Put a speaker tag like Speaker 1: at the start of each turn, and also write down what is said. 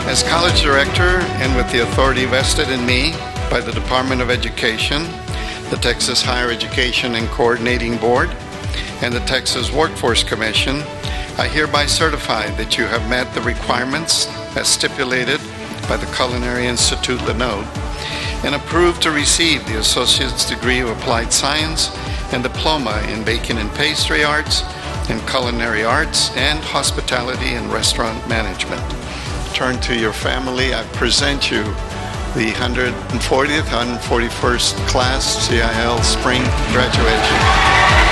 Speaker 1: As college director and with the authority vested in me by the Department of Education, the Texas Higher Education and Coordinating Board, and the Texas Workforce Commission, I hereby certify that you have met the requirements as stipulated by the Culinary Institute Lenotre and approved to receive the Associate's degree of Applied Science and Diploma in Baking and Pastry Arts, in Culinary Arts, and Hospitality and Restaurant Management. Turn to your family. I present you the 140th, 141st class CIL Spring Graduation.